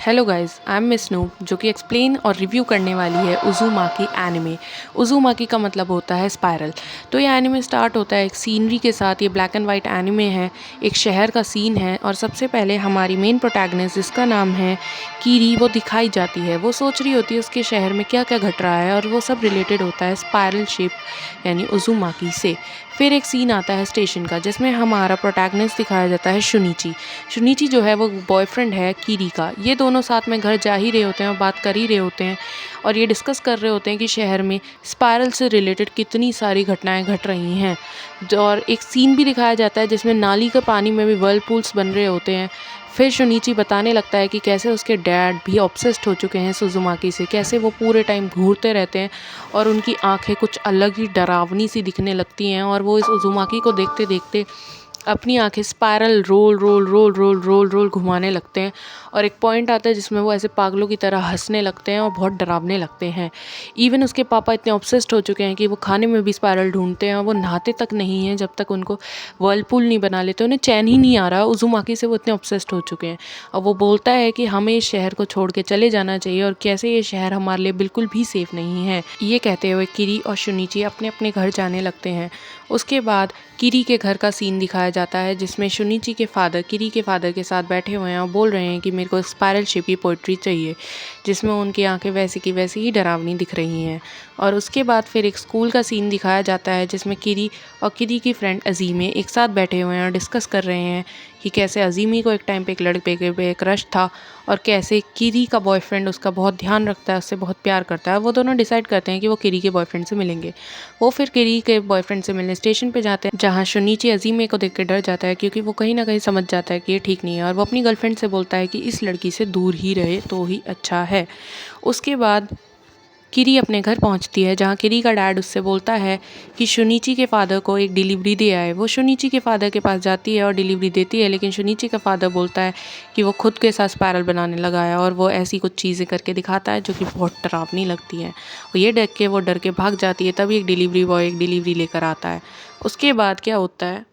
Hello guys, I am miss noob जो कि explain और रिव्यू करने वाली है उज़ुमाकी एनिमे। उज़ुमाकी का मतलब होता है स्पाइरल। तो ये एनिमे स्टार्ट होता है एक सीनरी के साथ। ये ब्लैक एंड वाइट एनिमे है, एक शहर का सीन है और सबसे पहले हमारी मेन प्रोटैगनिस्ट जिसका नाम है कीरी, वो दिखाई जाती है। वो सोच रही होती है उसके शहर में क्या क्या घट रहा है और वो सब रिलेटेड होता है स्पाइरल शेप यानी उज़ुमाकी से। फिर एक सीन आता है स्टेशन का जिसमें हमारा प्रोटैगनिस्ट दिखाया जाता है शुनिची। शुनिची जो है वो बॉयफ्रेंड है कीरी का। ये दोनों साथ में घर जा ही रहे होते हैं और बात कर ही रहे होते हैं और ये डिस्कस कर रहे होते हैं कि शहर में स्पाइरल से रिलेटेड कितनी सारी घटनाएं घट रही हैं। और एक सीन भी दिखाया जाता है जिसमें नाली के पानी में भी वर्लपूल्स बन रहे होते हैं। फिर शुनिची बताने लगता है कि कैसे उसके डैड भी ऑब्सेस्ड हो चुके हैं सुजुमाकी से, कैसे वो पूरे टाइम घूरते रहते हैं और उनकी आंखें कुछ अलग ही डरावनी सी दिखने लगती हैं और वो इस उजुमाकी को देखते देखते अपनी आंखें spiral roll roll roll roll roll roll घुमाने लगते हैं। और एक पॉइंट आता है जिसमें वो ऐसे पागलों की तरह हंसने लगते हैं और बहुत डरावने लगते हैं। इवन उसके पापा इतने ऑब्सेस्ड हो चुके हैं कि वो खाने में भी स्पाइरल ढूंढते हैं और वो नहाते तक नहीं हैं जब तक उनको वर्लपूल नहीं बना लेते। उन्हें चैन ही नहीं आ रहा, उज़ुमाकी से वो इतने ऑब्सेस्ड हो चुके हैं। और वो बोलता है कि हमें इस शहर को छोड़ के चले जाना चाहिए और कैसे ये शहर हमारे लिए बिल्कुल भी सेफ नहीं है। ये कहते हुए कीरी और शुनिची अपने अपने घर जाने लगते हैं। उसके बाद कीरी के घर का सीन दिखाया जाता है जिसमें शुनिची के फादर कीरी के फादर के साथ बैठे हुए हैं और बोल रहे हैं कि मेरे को स्पाइरल शेप की पोइट्री चाहिए, जिसमें उनकी आंखें वैसी की वैसी ही डरावनी दिख रही हैं। और उसके बाद फिर एक स्कूल का सीन दिखाया जाता है जिसमें कीरी और कीरी की फ्रेंड अजीमे एक साथ बैठे हुए हैं और डिस्कस कर रहे हैं कि कैसे अजीमी को एक टाइम पे एक लड़के पे क्रश था और कैसे कीरी का बॉयफ्रेंड उसका बहुत ध्यान रखता है, उससे बहुत प्यार करता है। वो दोनों डिसाइड करते हैं कि वो कीरी के बॉयफ्रेंड से मिलेंगे। वो फिर कीरी के बॉयफ्रेंड से मिलने स्टेशन पे जाते हैं जहाँ शुनिची अजीमे को देख के डर जाता है क्योंकि वो कहीं ना कहीं समझ जाता है कि ये ठीक नहीं है और वो अपनी गर्लफ्रेंड से बोलता है कि इस लड़की से दूर ही रहे तो ही अच्छा है। उसके बाद कीरी अपने घर पहुंचती है जहां कीरी का डैड उससे बोलता है कि शुनिची के फादर को एक डिलीवरी दे आए। वो शुनिची के फादर के पास जाती है और डिलीवरी देती है, लेकिन शुनिची का फादर बोलता है कि वो खुद के साथ स्पाइरल बनाने लगा है और वो ऐसी कुछ चीज़ें करके दिखाता है जो कि बहुत डरावनी लगती है। ये देख के वो डर के भाग जाती है। तभी एक डिलीवरी बॉय एक डिलीवरी लेकर आता है। उसके बाद क्या होता है,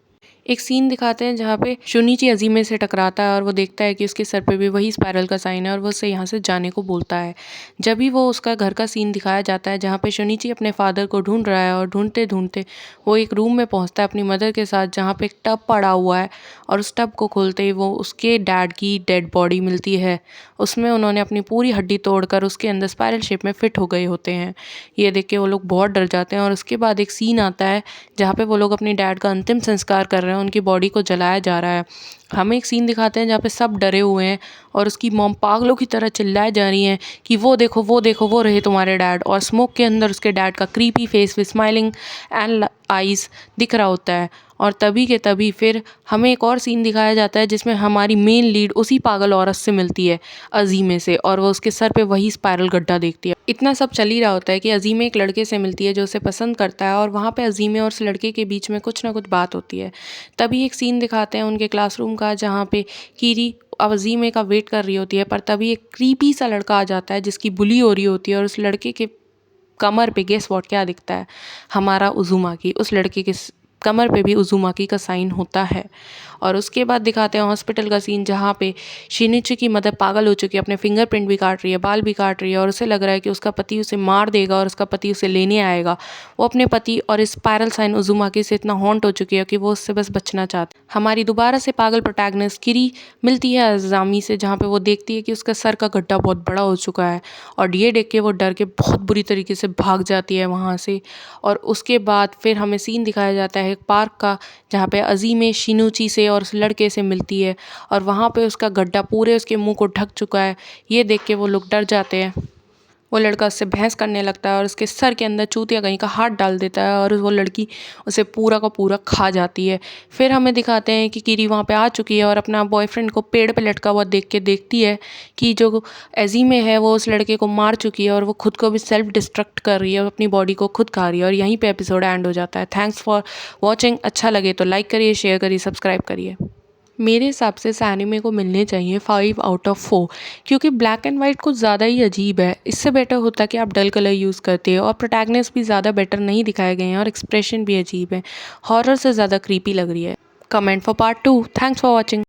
एक सीन दिखाते हैं जहाँ पे शुनिची अजीमे से टकराता है और वो देखता है कि उसके सर पे भी वही स्पाइरल का साइन है और वो उससे यहाँ से जाने को बोलता है। जब भी वो उसका घर का सीन दिखाया जाता है जहाँ पे शुनिची अपने फादर को ढूंढ रहा है और ढूंढते ढूंढते वो एक रूम में पहुँचता है अपनी मदर के साथ जहाँ पे एक टब पड़ा हुआ है और उस टब को खोलते ही वो उसके डैड की डेड बॉडी मिलती है। उसमें उन्होंने अपनी पूरी हड्डी तोड़कर उसके अंदर स्पाइरल शेप में फिट हो गए होते हैं। ये देख के वो लोग बहुत डर जाते हैं और उसके बाद एक सीन आता है जहाँ पे वो लोग अपने डैड का अंतिम संस्कार कर रहे हैं, उनकी बॉडी को जलाया जा रहा है। हमें एक सीन दिखाते हैं जहाँ पे सब डरे हुए हैं और उसकी मॉम पागलों की तरह चिल्लाए जा रही हैं कि वो देखो वो देखो वो रहे तुम्हारे डैड। और स्मोक के अंदर उसके डैड का creepy face with smiling and eyes दिख रहा होता है। और तभी के तभी फिर हमें एक और सीन दिखाया जाता है जिसमें हमारी मेन लीड उसी पागल औरत से मिलती है, अजीमे से, और वो उसके सर पे वही स्पाइरल गड्ढा देखती है। इतना सब चल ही रहा होता है कि अजीमे एक लड़के से मिलती है जो उसे पसंद करता है और वहाँ पे अजीमे और उस लड़के के बीच में कुछ ना कुछ बात होती है। तभी एक सीन दिखाते हैं उनके क्लासरूम का जहाँ पे कीरी अजीमे का वेट कर रही होती है, पर तभी एक क्रीपी सा लड़का आ जाता है जिसकी बुली हो रही होती है और उस लड़के के कमर पे गेस व्हाट क्या दिखता है, हमारा उज़ुमाकी। उस लड़के के कमर पे भी उज़ुमाकी का साइन होता है। और उसके बाद दिखाते हैं हॉस्पिटल का सीन जहाँ पे शिनिची की मदर पागल हो चुकी है, अपने फिंगरप्रिंट भी काट रही है, बाल भी काट रही है और उसे लग रहा है कि उसका पति उसे मार देगा और उसका पति उसे लेने आएगा। वो अपने पति और इस स्पाइरल साइन उज़ुमाकी से इतना हॉन्ट हो चुकी है कि वो उससे बस बचना चाहती है। हमारी दोबारा से पागल प्रोटैगनिस्ट कीरी मिलती है अज़ामी से जहाँ पे वो देखती है कि उसका सर का गड्ढा बहुत बड़ा हो चुका है और ये देख के वो डर के बहुत बुरी तरीके से भाग जाती है वहाँ से। और उसके बाद फिर हमें सीन दिखाया जाता है एक पार्क का जहाँ पे अजीमे शिनुची से और उस लड़के से मिलती है और वहाँ पे उसका गड्ढा पूरे उसके मुंह को ढक चुका है। ये देख के वो लोग डर जाते हैं। वो लड़का उससे बहस करने लगता है और उसके सर के अंदर चूतिया कहीं का हाथ डाल देता है और वो लड़की उसे पूरा का पूरा खा जाती है। फिर हमें दिखाते हैं कि कीरी वहाँ पे आ चुकी है और अपना बॉयफ्रेंड को पेड़ पे लटका हुआ देख के देखती है कि जो एजीमे है वो उस लड़के को मार चुकी है और वो खुद को भी सेल्फ डिस्ट्रक्ट कर रही है और अपनी बॉडी को खुद खा रही है। और यहीं पे एपिसोड एंड हो जाता है। Thanks for watching. अच्छा लगे तो लाइक करिए, शेयर करिए, सब्सक्राइब करिए। मेरे हिसाब से इस एनिमे को मिलने चाहिए 5/4 क्योंकि ब्लैक एंड वाइट कुछ ज़्यादा ही अजीब है। इससे बेटर होता कि आप डल कलर यूज़ करते हो और प्रोटैगनिस्ट भी ज़्यादा बेटर नहीं दिखाए गए हैं और एक्सप्रेशन भी अजीब है। हॉरर से ज़्यादा क्रीपी लग रही है। Comment for part 2। Thanks for watching.